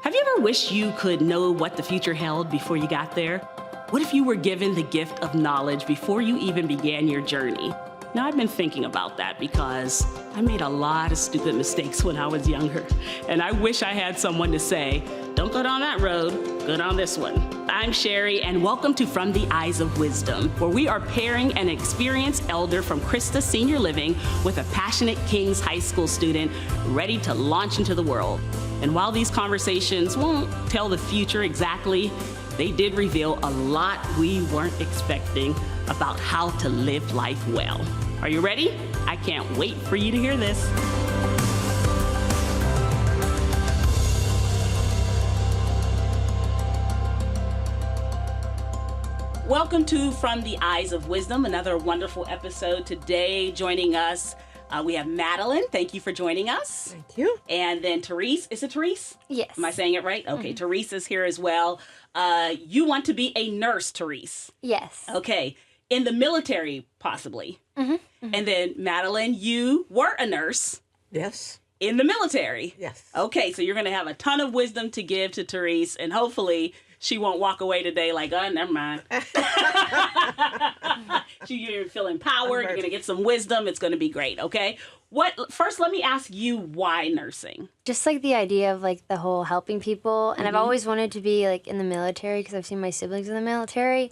Have you ever wished you could know what the future held before you got there? What if you were given the gift of knowledge before you even began your journey? Now, I've been thinking about that because I made a lot of stupid mistakes when I was younger. And I wish I had someone to say, don't go down that road, go down this one. I'm Sherri, and welcome to From the Eyes of Wisdom, where we are pairing an experienced elder from Christa Senior Living with a passionate King's High School student ready to launch into the world. And while these conversations won't tell the future exactly, they did reveal a lot we weren't expecting about how to live life well. Are you ready? I can't wait for you to hear this. Welcome to From the Eyes of Wisdom, another wonderful episode. Today, joining us, we have Madeline. Thank you for joining us. Thank you. And then Therese. Is it Therese? Yes. Am I saying it right? Okay, Therese is here as well. You want to be a nurse, Therese. Yes. Okay. In the military, possibly. And then, Madeline, you were a nurse. Yes. In the military. Yes. Okay, so you're going to have a ton of wisdom to give to Therese, and hopefully she won't walk away today like, oh, never mind. You're feeling empowered. You're going to get some wisdom. It's going to be great, okay? First, let me ask you, why nursing? Just like the idea of like the whole helping people. And I've always wanted to be like in the military because I've seen my siblings in the military.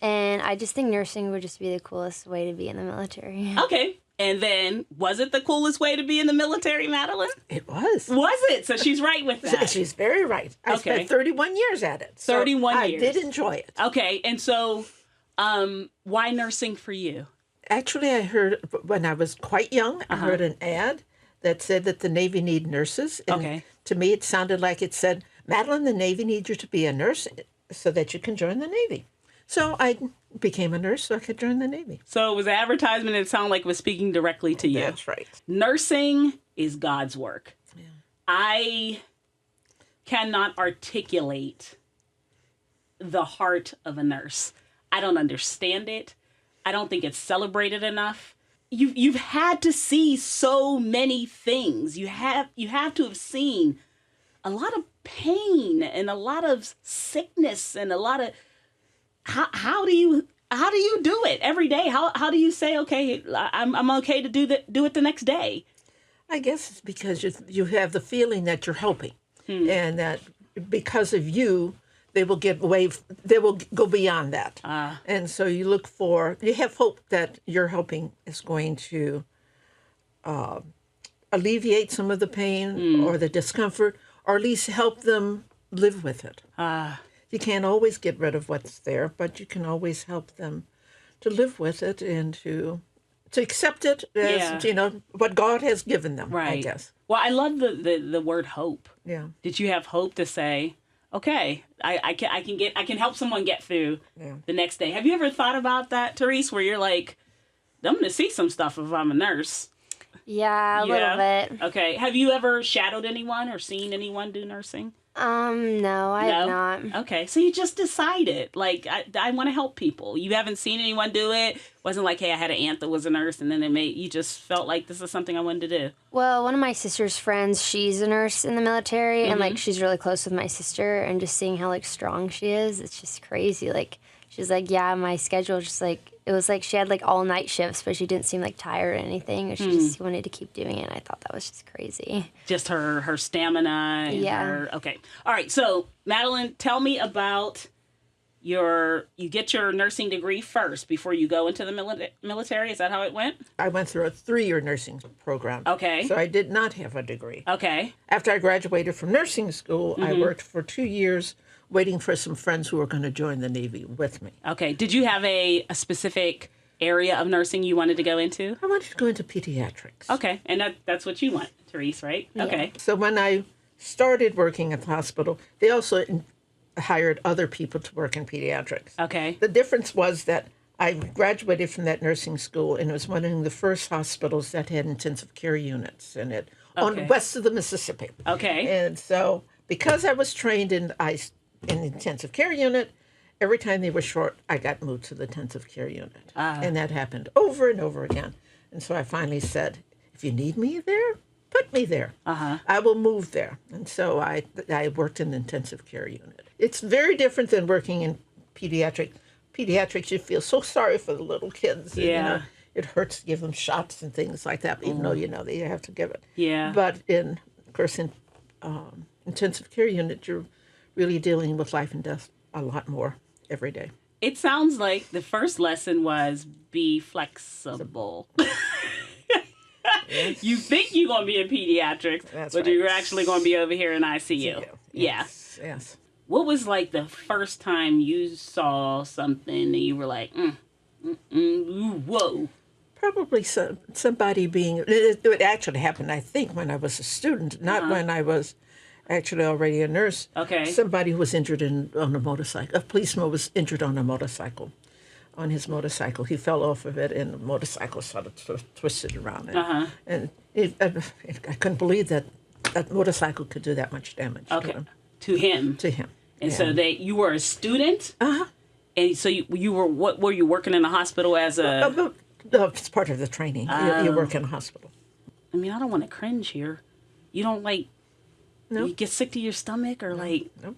And I just think nursing would just be the coolest way to be in the military. Okay. And then, was it the coolest way to be in the military, Madeline? It was. Was it? So she's right with that. She's very right. I spent 31 years at it. So 31 years. I did enjoy it. Okay. And so, why nursing for you? Actually, I heard when I was quite young, I heard an ad that said that the Navy need nurses. And to me, it sounded like it said, Madeline, the Navy needs you to be a nurse so that you can join the Navy. So I became a nurse so I could join the Navy. So it was an advertisement and it sounded like it was speaking directly to you. That's right. Nursing is God's work. Yeah. I cannot articulate the heart of a nurse. I don't understand it. I don't think it's celebrated enough. You've had to see so many things. You have to have seen a lot of pain and a lot of sickness and a lot of how do you do it every day? How do you say, okay, I'm okay to do it the next day? I guess it's because you have the feeling that you're helping, and that because of you, they will they will go beyond that. And so you have hope that your helping is going to alleviate some of the pain or the discomfort, or at least help them live with it. You can't always get rid of what's there, but you can always help them to live with it and to accept it as, what God has given them, right. I guess. Well, I love the word hope. Yeah. Did you have hope to say, okay, I can help someone get through the next day? Have you ever thought about that, Therese, where you're like, I'm going to see some stuff if I'm a nurse? Yeah, a little bit. Okay. Have you ever shadowed anyone or seen anyone do nursing? No, I have not. Okay, so you just decided, like, I want to help people. You haven't seen anyone do it? Wasn't like, hey, I had an aunt that was a nurse, and then you just felt like this is something I wanted to do? Well, one of my sister's friends, she's a nurse in the military, and, like, she's really close with my sister, and just seeing how, like, strong she is, it's just crazy. Like, she's like, yeah, my schedule just, like, it was like she had, like, all-night shifts, but she didn't seem, like, tired or anything. She just wanted to keep doing it, and I thought that was just crazy. Just her stamina and okay. All right, so, Madeline, tell me about you get your nursing degree first before you go into the military. Is that how it went? I went through a 3-year nursing program. Okay. So I did not have a degree. Okay. After I graduated from nursing school, I worked for 2 years waiting for some friends who were going to join the Navy with me. Okay. Did you have a specific area of nursing you wanted to go into? I wanted to go into pediatrics. Okay. And that's what you want, Therese, right? Yeah. Okay. So when I started working at the hospital, they also hired other people to work in pediatrics. Okay. The difference was that I graduated from that nursing school, and it was one of the first hospitals that had intensive care units in it, on west of the Mississippi. Okay. And so because I was trained in intensive care unit, every time they were short, I got moved to the intensive care unit. And that happened over and over again. And so I finally said, if you need me there, put me there. I will move there. And so I worked in the intensive care unit. It's very different than working in pediatrics. Pediatrics, you feel so sorry for the little kids. Yeah. You know, it hurts to give them shots and things like that, even though, they have to give it. Yeah. But in intensive care unit, you're really dealing with life and death a lot more every day. It sounds like the first lesson was be flexible. Yes. You think you're going to be in pediatrics, That's but right. you're actually going to be over here in ICU. Yeah. Yes. What was like the first time you saw something that you were like, whoa? Probably somebody being, it actually happened, I think, when I was a student, not when I was actually already a nurse. Okay. Somebody who was injured on a motorcycle. A policeman was injured on a motorcycle. On his motorcycle, he fell off of it, and the motorcycle sort of twisted around. And I couldn't believe that motorcycle could do that much damage. Okay. To him. To him. And so you were a student? And so you were, what were you working in a hospital as a... It's part of the training. You work in a hospital. I mean, I don't want to cringe here. You don't No. you get sick to your stomach or like... No.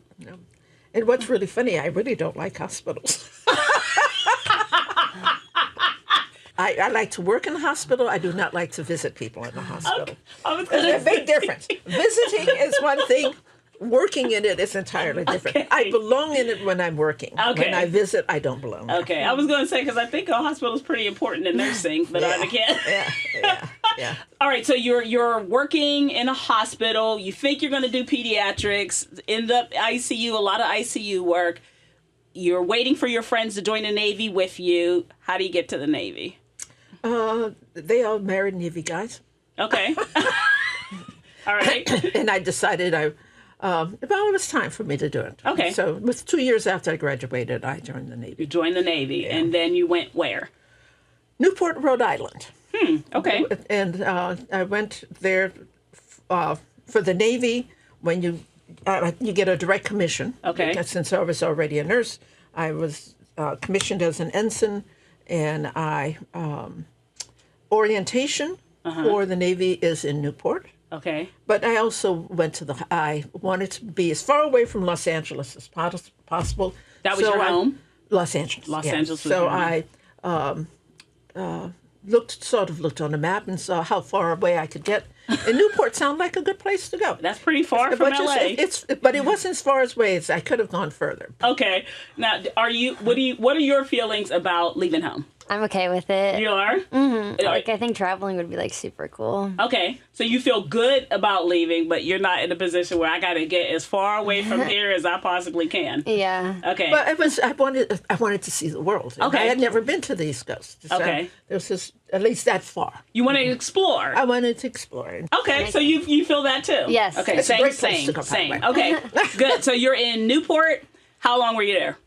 And what's really funny, I really don't like hospitals. I like to work in the hospital. I do not like to visit people in the hospital. There's a big difference. Visiting is one thing. Working in it is entirely different. Okay. I belong in it when I'm working. Okay. When I visit, I don't belong there. Okay, I was going to say, because I think a hospital is pretty important in nursing, but I can't. Yeah. All right, so you're working in a hospital. You think you're going to do pediatrics, end up ICU, a lot of ICU work. You're waiting for your friends to join the Navy with you. How do you get to the Navy? They all married Navy guys. Okay. All right. And I decided it was time for me to do it. Okay. So it was 2 years after I graduated, I joined the Navy. You joined the Navy, and then you went where? Newport, Rhode Island. Okay. And I went there for the Navy. When you get a direct commission. Okay. Because since I was already a nurse, I was commissioned as an ensign, and orientation for the Navy is in Newport. Okay. But I also I wanted to be as far away from Los Angeles as possible. That was your home? Los Angeles. Los yes. Angeles was so your home. I looked on the map and saw how far away I could get. And Newport sounded like a good place to go. That's pretty far from LA. But it wasn't as far as ways. I could have gone further. Okay. Now, what are your feelings about leaving home? I'm okay with it. You are? Mm-hmm. Like, I think traveling would be, like, super cool. Okay. So you feel good about leaving, but you're not in a position where I got to get as far away from here as I possibly can. Yeah. Okay. But I wanted to see the world. Okay. I had never been to the East Coast. So Okay. This is at least that far. You want to explore? I wanted to explore. Okay, so you feel that too? Yes. Okay, It's a great place to go, same. by the way. Okay, good. So you're in Newport. How long were you there?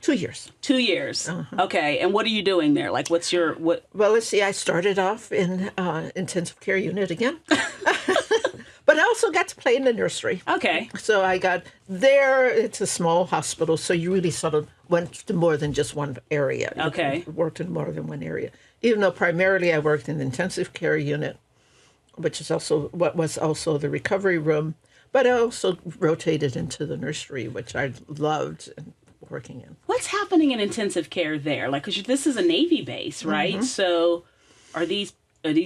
2 years. 2 years. Okay, and what are you doing there? Like, what? Well, let's see. I started off in intensive care unit again. But I also got to play in the nursery. Okay. So I got there. It's a small hospital, so you really sort of went to more than just one area. Okay. You worked in more than one area. Even though primarily I worked in the intensive care unit, which is also what was also the recovery room, but I also rotated into the nursery, which I loved working in. What's happening in intensive care there? Like, because this is a Navy base, right? So, are these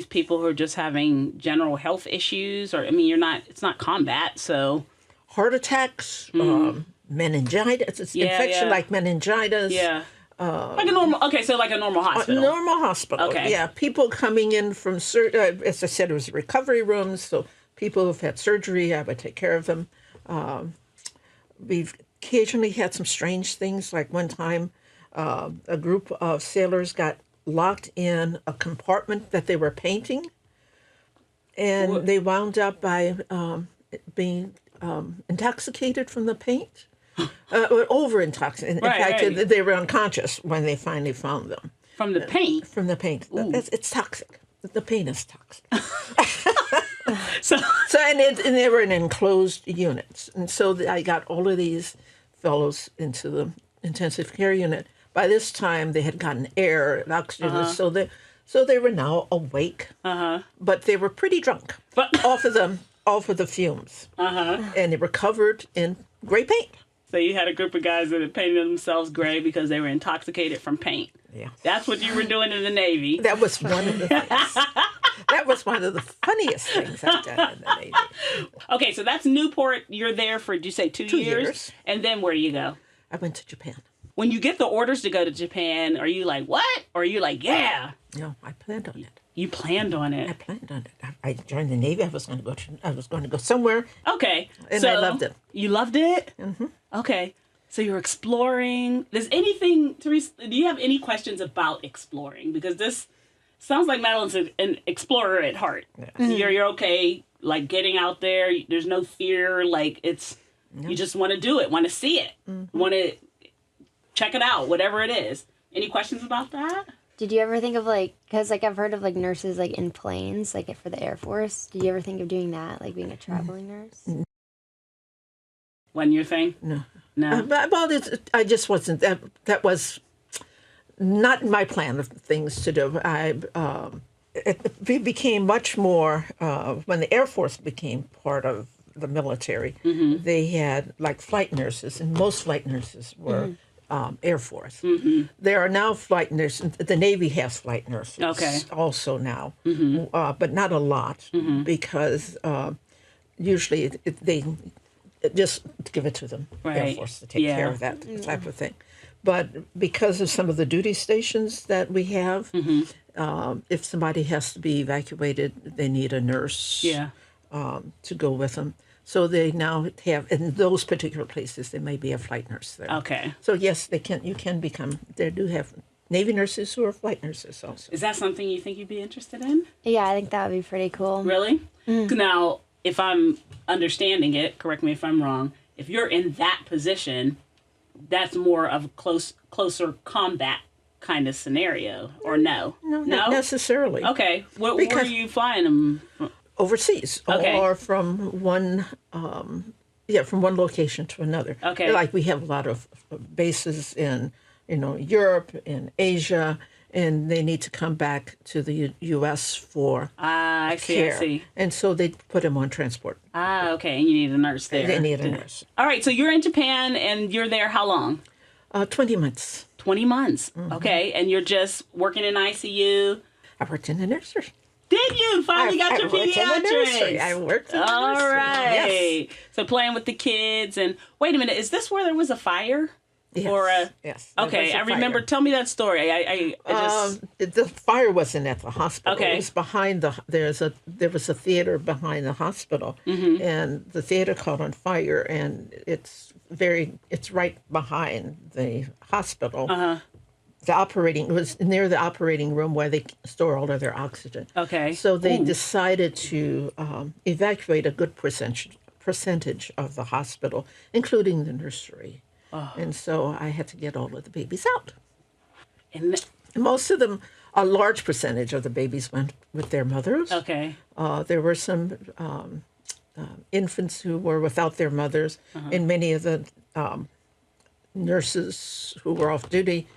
people who are just having general health issues, or I mean, it's not combat, so Heart attacks, meningitis, it's infection like meningitis. Yeah. Like a normal hospital. Normal hospital. Okay. Yeah, people coming in from as I said, it was recovery rooms. So people who've had surgery, I would take care of them. We've occasionally had some strange things. Like one time, a group of sailors got locked in a compartment that they were painting, and they wound up by being intoxicated from the paint. Over intoxicated. In fact, they were unconscious when they finally found them. From the paint? From the paint. It's toxic. The paint is toxic. And they were in enclosed units. And so I got all of these fellows into the intensive care unit. By this time, they had gotten air and oxygen. So So they were now awake, but they were pretty drunk But off of the fumes. And they were covered in gray paint. so you had a group of guys that had painted themselves gray because they were intoxicated from paint. Yeah. That's what you were doing in the Navy. That was one of the things. That was one of the funniest things I've done in the Navy. Okay, so that's Newport. You're there for, did you say 2 years? 2 years. And then where do you go? I went to Japan. When you get the orders to go to Japan, are you like, what? Or are you like, yeah? No, I planned on it. You planned on I it. planned on it. I joined the Navy. I was going to go somewhere. Okay. And so I loved it. You loved it? Mm-hmm. Okay. So you're exploring. Does anything, Therese, do you have any questions about exploring? Because this sounds like Madeline's an explorer at heart. Yeah. You're okay, like getting out there. There's no fear. Like you just want to do it, want to see it, want to check it out, whatever it is. Any questions about that? Did you ever think of like, because like I've heard of like nurses like in planes, like for the Air Force. Did you ever think of doing that, like being a traveling nurse? Wasn't your thing? No. No. I just wasn't. That was not my plan of things to do. It became much more when the Air Force became part of the military. They had like flight nurses, and most flight nurses were Air Force. There are now flight nurses. The Navy has flight nurses also now, but not a lot because usually they just give it to them, Air Force, to take care of that type of thing. But because of some of the duty stations that we have, if somebody has to be evacuated, they need a nurse to go with them. So they now have, in those particular places, there may be a flight nurse there. Okay. So yes, they can become, they do have Navy nurses who are flight nurses also. Is that something you think you'd be interested in? Yeah, I think that would be pretty cool. Really? Now, if I'm understanding it, correct me if I'm wrong, if you're in that position, that's more of a closer combat kind of scenario, or no? No, not necessarily. Okay. Where are you flying them from? Overseas, or from one location to another. Okay. Like we have a lot of bases in, Europe, in Asia, and they need to come back to the U.S. for I see. And so they put them on transport. Okay. And you need a nurse there. They need a nurse. All right. So you're in Japan, and you're there how long? 20 months. 20 months. Okay. And you're just working in ICU? I worked in the nursery. Did you finally got your pediatrics? I worked in the nursery. All right. Yes. So playing with the kids, and wait a minute, is this where there was a fire? Yes. Yes. Okay, I remember. Tell me that story. I just the fire wasn't at the hospital. Okay. It was behind there was a theater behind the hospital, and the theater caught on fire, and it's right behind the hospital. It was near the operating room where they store all of their oxygen. Okay. So they decided to evacuate a good percentage of the hospital, including the nursery. And so I had to get all of the babies out. And most of them, a large percentage of the babies went with their mothers. okay. There were some infants who were without their mothers, and many of the nurses who were off duty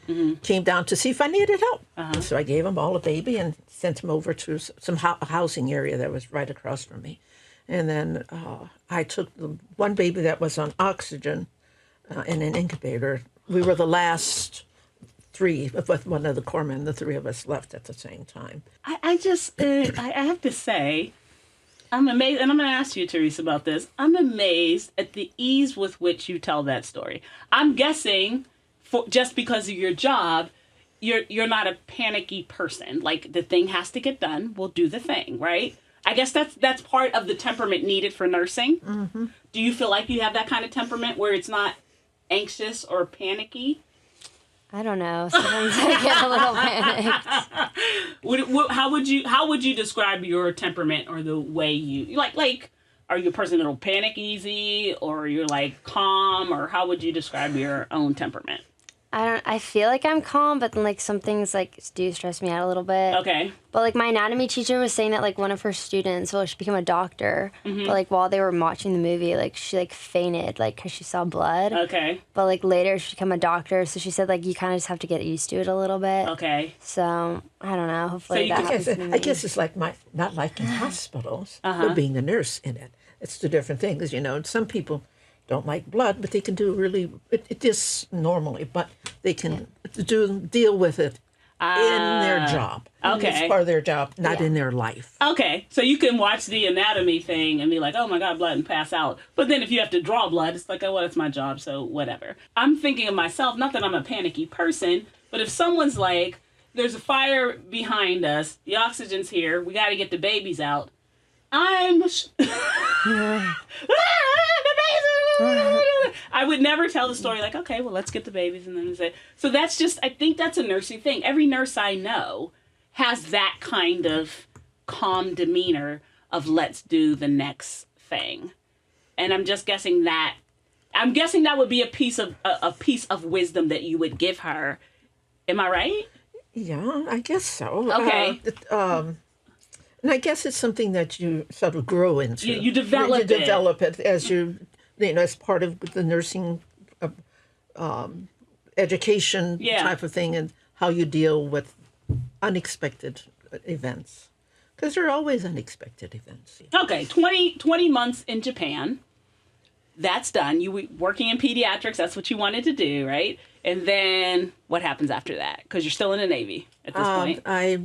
came down to see if I needed help. And so I gave them all a baby and sent them over to some housing area that was right across from me. And then I took the one baby that was on oxygen in an incubator. We were the last three, with one of the corpsmen. The three of us left at the same time. I just, I have to say, I'm amazed, and I'm going to ask you, Therese, about this. I'm amazed at the ease with which you tell that story. I'm guessing, just because of your job, you're not a panicky person. Like, the thing has to get done, we'll do the thing, right? I guess that's part of the temperament needed for nursing. Mm-hmm. Do you feel like you have that kind of temperament where it's not anxious or panicky? I don't know. Sometimes I get a little panicked. How would you describe your temperament, or the way you like? Are you a person that'll panic easy, or you're like calm, or how would you describe your own temperament? I feel like I'm calm, but then like some things like do stress me out a little bit. Okay. But like my anatomy teacher was saying that like one of her students, well, she became a doctor, but like while they were watching the movie, like she like fainted like because she saw blood. Okay. But like later she became a doctor, so she said like you kind of just have to get used to it a little bit. Okay. So I don't know. Hopefully So that happens to me. I guess it's like not like in hospitals, but being a nurse in it. It's two different things, you know. Some people don't like blood, but they can do it is normally, but they can deal with it in their job. Okay. It's part of their job, not in their life. Okay, so you can watch the anatomy thing and be like, oh my God, blood, and pass out. But then if you have to draw blood, it's like, oh, well, it's my job, so whatever. I'm thinking of myself, not that I'm a panicky person, but if someone's like, there's a fire behind us, the oxygen's here, we got to get the babies out. I would never tell the story like, okay, well, let's get the babies and then say. So that's just, I think that's a nursing thing. Every nurse I know has that kind of calm demeanor of let's do the next thing. And I'm just guessing that, that would be a piece of wisdom that you would give her. Am I right? Yeah, I guess so. Okay. And I guess it's something that you sort of grow into. You develop it. You develop it as as part of the nursing education type of thing, and how you deal with unexpected events. Because there are always unexpected events. Okay, 20 months in Japan. That's done. You were working in pediatrics. That's what you wanted to do, right? And then what happens after that? Because you're still in the Navy at this point. I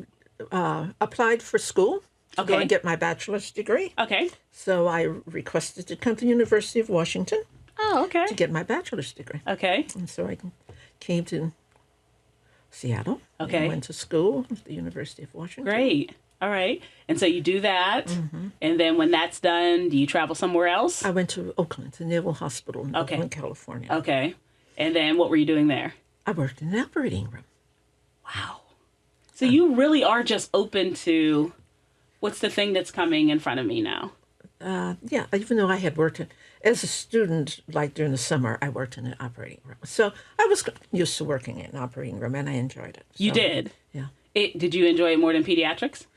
applied for school to go and get my bachelor's degree. Okay. So I requested to come to the University of Washington Oh, okay. to get my bachelor's degree. Okay. And so I came to Seattle. Okay. And went to school at the University of Washington. Great. All right. And so you do that. And then when that's done, do you travel somewhere else? I went to Oakland, the Naval Hospital in Oakland, California. Okay. And then what were you doing there? I worked in the operating room. Wow. So you really are just open to what's the thing that's coming in front of me now? Yeah, even though I had worked as a student, like during the summer, I worked in an operating room. So I was used to working in an operating room, and I enjoyed it. You did? Yeah. Did you enjoy it more than pediatrics?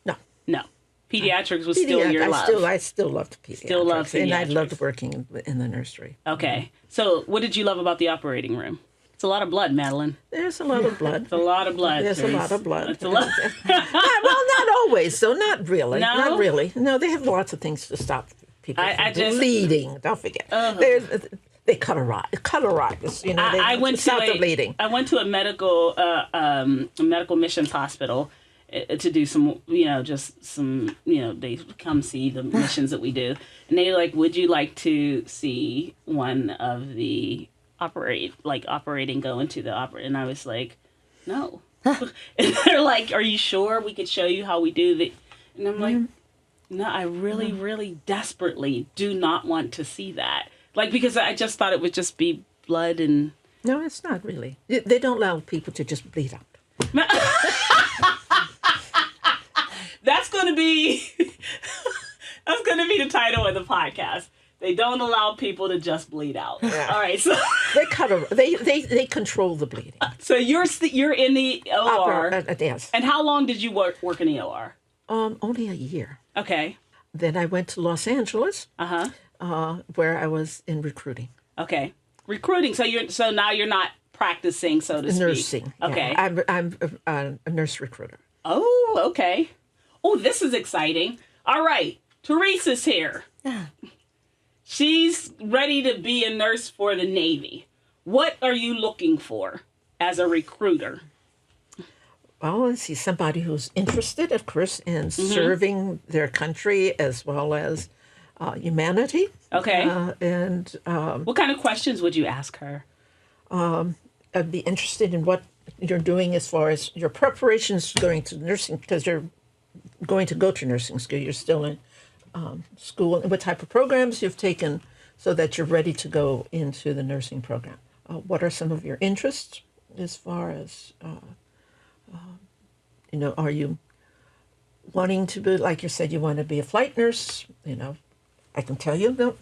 No. No. Pediatrics was still your love. I still loved pediatrics. Still loved pediatrics. And I loved working in the nursery. Okay. So what did you love about the operating room? It's a lot of blood, Madeline. There's a lot of blood. It's a lot of blood. There's Therese. a lot of blood. It's a lot. Well, not always, though. Not really. No? Not really. No, they have lots of things to stop people from just- bleeding. Don't forget. They cauterize. You know, I they went to stop the bleeding. I went to a medical missions hospital to do some, just some, they come see the missions that we do. And they're like, would you like to see one of the operating go into the operating? And I was like, no. And they're like, are you sure we could show you how we do the? And I'm like, no, I really, really desperately do not want to see that. Like, because I just thought it would just be blood and. No, it's not really. They don't allow people to just bleed out. That's going to be the title of the podcast. They don't allow people to just bleed out. Yeah. All right, so they control the bleeding. So you're in the OR. Yes. And how long did you work in the OR? Only a year. Okay. Then I went to Los Angeles. Where I was in recruiting. Okay. Recruiting. So now you're not practicing, so to speak. Nursing. Okay. Yeah. I'm a nurse recruiter. Oh, okay. Oh, this is exciting. All right. Therese is here. She's ready to be a nurse for the Navy. What are you looking for as a recruiter? Well, let's see, somebody who's interested, of course, in serving their country as well as humanity. Okay. What kind of questions would you ask her? I'd be interested in what you're doing as far as your preparations going to nursing, because you're going to go to nursing school. You're still in school. What type of programs you've taken so that you're ready to go into the nursing program. What are some of your interests as far as, are you wanting to be, like you said, you want to be a flight nurse? I can tell you, no,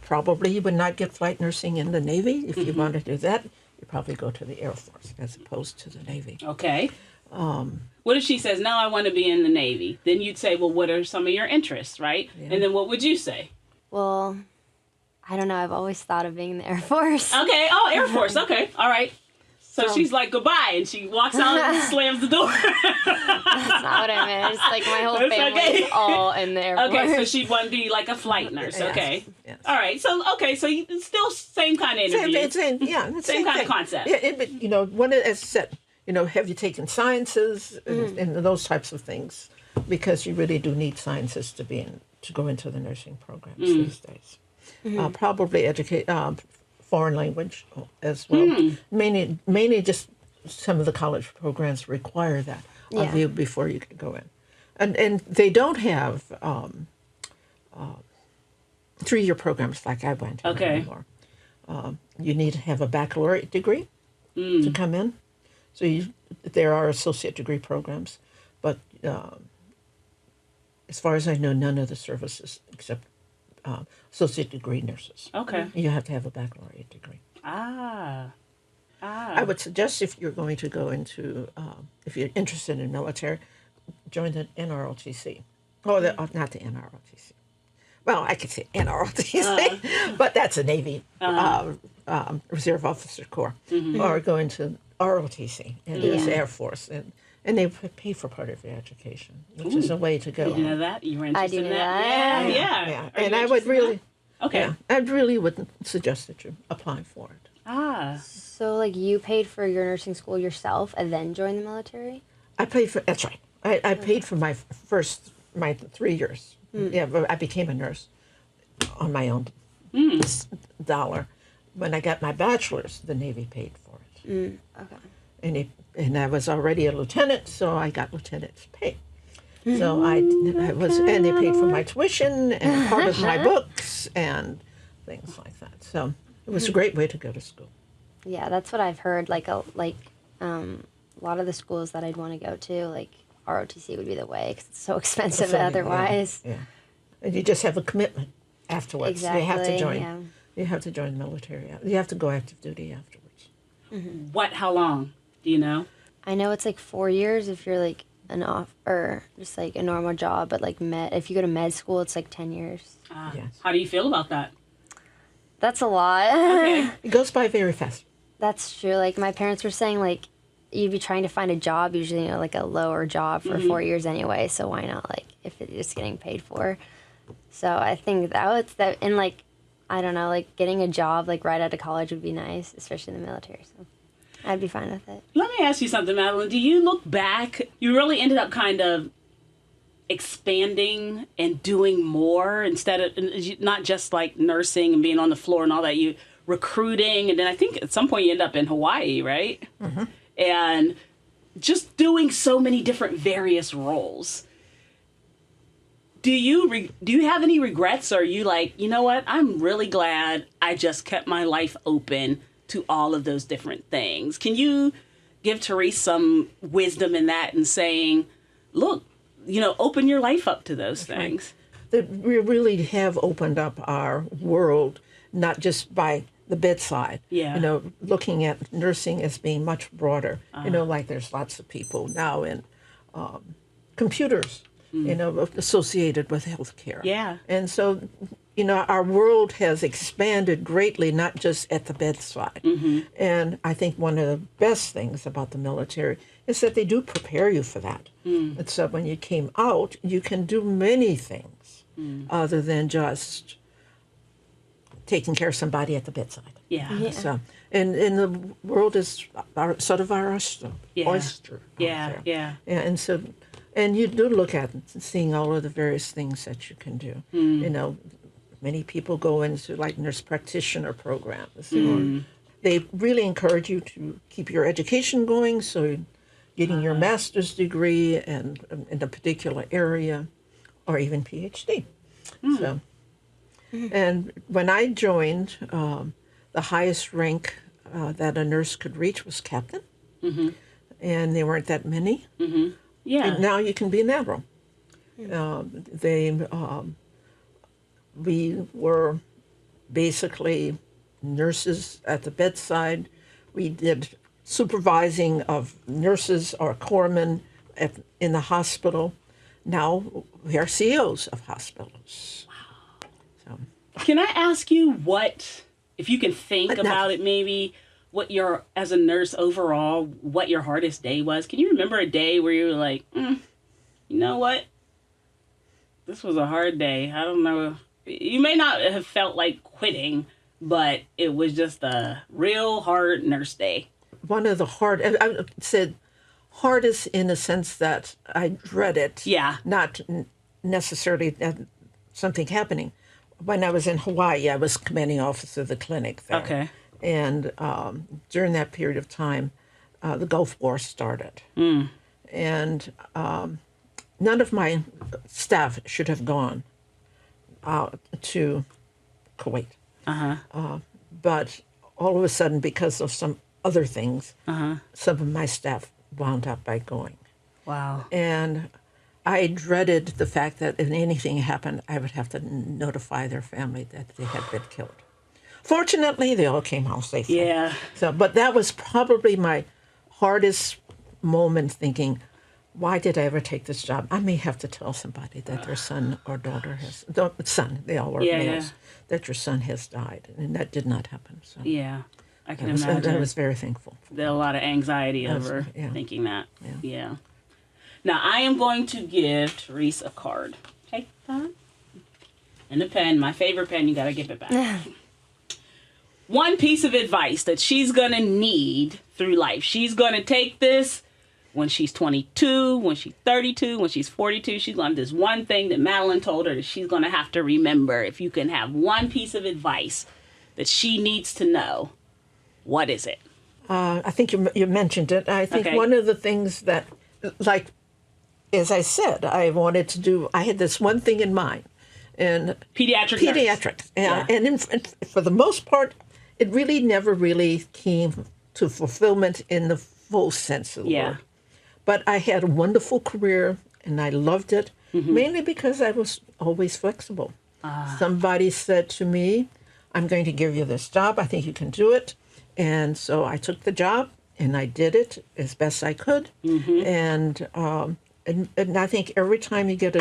probably you would not get flight nursing in the Navy if you want to do that. You probably go to the Air Force as opposed to the Navy. Okay. What if she says, no, I want to be in the Navy? Then you'd say, well, what are some of your interests, right? Yeah. And then what would you say? Well, I don't know. I've always thought of being in the Air Force. Okay. Oh, Air Force. Okay. All right. So she's like, goodbye, and she walks out and slams the door. That's not what I meant. It's like my whole family is all in the Air Force. Okay, so she'd want to be like a flight nurse. Yes. Okay. Yes. All right. So you still same kind of interview. Same kind of concept. Yeah, but one as said, have you taken sciences and those types of things, because you really do need sciences to go into the nursing programs these days. Probably educate foreign language as well. Mainly just some of the college programs require that of you before you can go in, and they don't have 3-year programs like I went to anymore. You need to have a baccalaureate degree to come in. So there are associate degree programs, but as far as I know, none of the services except associate degree nurses. Okay. You have to have a baccalaureate degree. Ah. I would suggest if you're going to go into, if you're interested in military, join the NROTC. Oh, not the NROTC. Well, I could say NROTC, but that's a Navy Reserve Officer Corps. Or go into ROTC, and it's Air Force. And they pay for part of your education, which is a way to go. Did you know that? You were interested in that? that. Yeah. And I would really, okay. I really would suggest that you apply for it. So, like, you paid for your nursing school yourself and then joined the military? I paid for, that's right. I paid for my 3 years. Yeah, but I became a nurse on my own dollar. When I got my bachelor's, the Navy paid for it. Okay. And I was already a lieutenant, so I got lieutenant's pay. So I was, and they paid for my tuition and part of my books and things like that. So it was a great way to go to school. Yeah, that's what I've heard. Like a lot of the schools that I'd want to go to, like ROTC would be the way because it's so expensive otherwise. Yeah. And you just have a commitment afterwards. Exactly. You have to join. Yeah. You have to join the military. You have to go active duty afterwards. How long? Do you know? I know it's like 4 years if you're like or just like a normal job, but like if you go to med school, it's like 10 years. Yes. How do you feel about that? That's a lot. Okay. It goes by very fast. That's true. Like my parents were saying, like you'd be trying to find a job, usually like a lower job for 4 years anyway. So why not? Like if it's just getting paid for. So I think that and like I don't know, like getting a job like right out of college would be nice, especially in the military. So I'd be fine with it. Let me ask you something, Madeline. Do you look back? You really ended up kind of expanding and doing more instead of not just like nursing and being on the floor and all that. You recruiting, and then I think at some point you end up in Hawaii, right? And just doing so many different various roles. Do you have any regrets, or are you like, you know what? I'm really glad I just kept my life open to all of those different things. Can you give Therese some wisdom in that and saying, look, open your life up to those things? That we really have opened up our world, not just by the bedside. Yeah. Looking at nursing as being much broader. Like there's lots of people now in computers, associated with healthcare. Yeah. And so, our world has expanded greatly, not just at the bedside. And I think one of the best things about the military is that they do prepare you for that. And so when you came out, you can do many things other than just taking care of somebody at the bedside. Yeah. So, and the world is sort of our oyster. Out there. Yeah. And so, and you do look at seeing all of the various things that you can do. Many people go into like nurse practitioner programs. They really encourage you to keep your education going, so getting your master's degree and in a particular area, or even PhD. So, and when I joined, the highest rank that a nurse could reach was captain, and there weren't that many. Yeah. And now you can be an admiral. We were basically nurses at the bedside We did supervising of nurses or corpsmen in the hospital. Now we are CEOs of hospitals. Wow. So, can I ask you what, if you can think about it maybe, what your, as a nurse overall, what your hardest day was? Can you remember a day where you were like, you know what? This was a hard day. I don't know. You may not have felt like quitting, but it was just a real hard nurse day. one of the I said hardest in the sense that I dread it. Yeah. Not necessarily something happening. When I was in Hawaii, I was commanding officer of the clinic there. Okay. And during that period of time, the Gulf War started. And none of my staff should have gone to Kuwait. But all of a sudden, because of some other things, some of my staff wound up by going. Wow. And I dreaded the fact that if anything happened, I would have to notify their family that they had been killed. Fortunately, they all came home safely. Yeah. So, but that was probably my hardest moment, thinking, why did I ever take this job? I may have to tell somebody that their son or daughter has, son, they all were males, that your son has died. And that did not happen. So Yeah. I can imagine. I was very thankful. There was a lot of anxiety over thinking that. Yeah. Now, I am going to give Therese a card. Take that. And a pen. My favorite pen. You got to give it back. One piece of advice that she's going to need through life. She's going to take this when she's 22, when she's 32, when she's 42. She's going to have this one thing that Madeline told her that she's going to have to remember. If you can have one piece of advice that she needs to know, what is it? I think you mentioned it. I think one of the things that, like, as I said, I wanted to do, I had this one thing in mind. And Pediatrics. And for the most part, it really never really came to fulfillment in the full sense of the word. But I had a wonderful career, and I loved it, mainly because I was always flexible. Somebody said to me, I'm going to give you this job. I think you can do it. And so I took the job, and I did it as best I could. And I think every time you get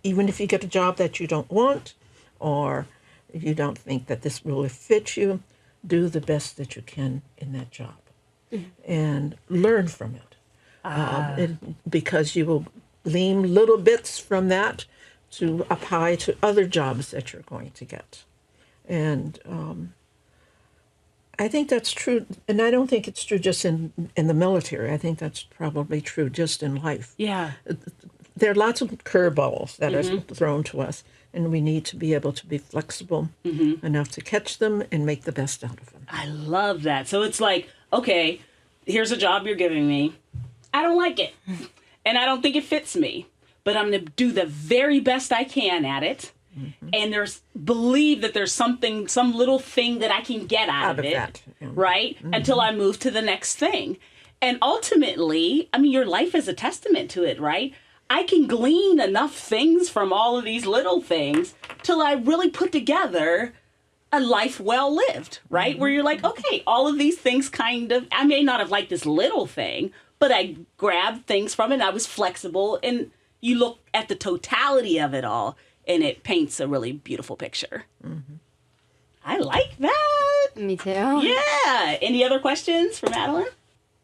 even if you get a job that you don't want, or you don't think that this really fits you, do the best that you can in that job. And learn from it. Because you will glean little bits from that to apply to other jobs that you're going to get. And I think that's true, and I don't think it's true just in the military. I think that's probably true just in life. Yeah. There are lots of curveballs that are thrown to us, and we need to be able to be flexible enough to catch them and make the best out of them. I love that. So it's like, okay, here's a job you're giving me. I don't like it, and I don't think it fits me, but I'm going to do the very best I can at it. And believe that there's some little thing that I can get out of it, that. Right? Until I move to the next thing. And ultimately, I mean, your life is a testament to it, right? I can glean enough things from all of these little things till I really put together a life well lived, right? Where you're like, okay, all of these things I may not have liked this little thing, but I grabbed things from it. I was flexible, and you look at the totality of it all, and it paints a really beautiful picture. I like that. Me too. Yeah. Any other questions for Madeline?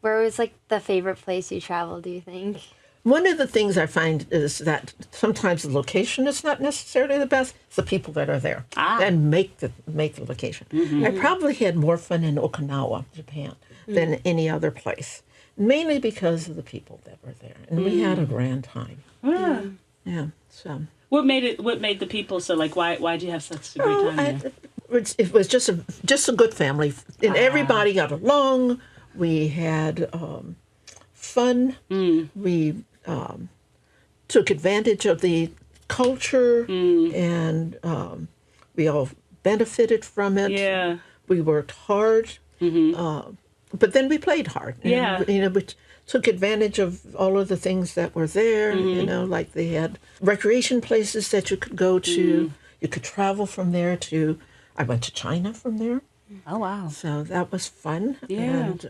Where was like the favorite place you traveled, do you think? One of the things I find is that sometimes the location is not necessarily the best. It's the people that are there and make the location. I probably had more fun in Okinawa, Japan, than any other place, mainly because of the people that were there, and we had a grand time. Yeah. So. What made the people so, like, why'd you have such a great time there? It was just a good family, and everybody got along. We had fun. We took advantage of the culture, and we all benefited from it. Yeah. We worked hard, but then we played hard. And, we took advantage of all of the things that were there. Like they had recreation places that you could go to. You could travel from there to. I went to China from there. Oh, wow. So that was fun. Yeah.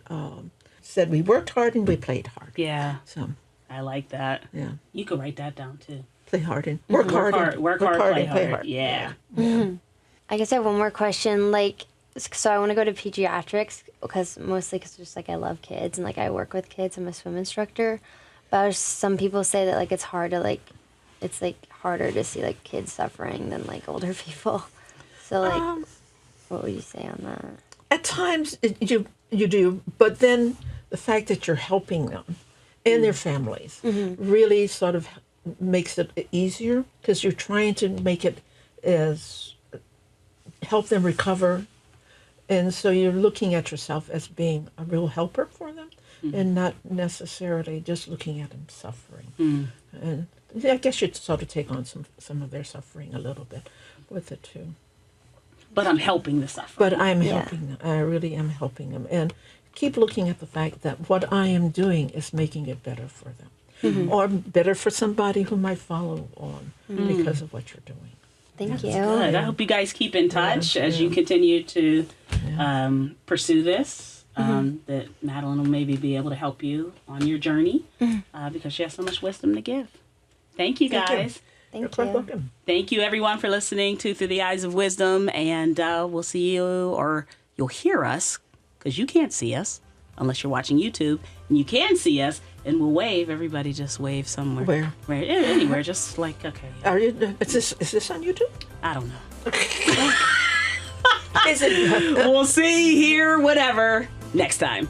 And said we worked hard and we played hard. Yeah. So, I like that. yeah. You can write that down too. Play hard and work hard. Work hard, play hard. Yeah. I guess I have one more question. Like, so I want to go to pediatrics because just like I love kids and like I work with kids. I'm a swim instructor, but some people say that like it's hard to like, it's like harder to see like kids suffering than like older people. So like, what would you say on that? At times you do, but then the fact that you're helping them and their families really sort of makes it easier because you're trying to make it as help them recover. And so you're looking at yourself as being a real helper for them and not necessarily just looking at them suffering. And I guess you'd sort of take on some of their suffering a little bit with it too. But I'm helping the sufferer. But I'm helping them. I really am helping them. And keep looking at the fact that what I am doing is making it better for them. Or better for somebody who might follow on because of what you're doing. Thank you. Good. I hope you guys keep in touch as you continue to pursue this. That Madeline will maybe be able to help you on your journey because she has so much wisdom to give. Thank you, guys. Thank You're quite welcome. Thank you, everyone, for listening to Through the Eyes of Wisdom. And we'll see you, or you'll hear us, because you can't see us unless you're watching YouTube. And you can see us, and we'll wave. Everybody just wave somewhere. Where? Anywhere. Just like, okay. Are you? Is this on YouTube? I don't know. Is it? We'll see, hear, whatever next time.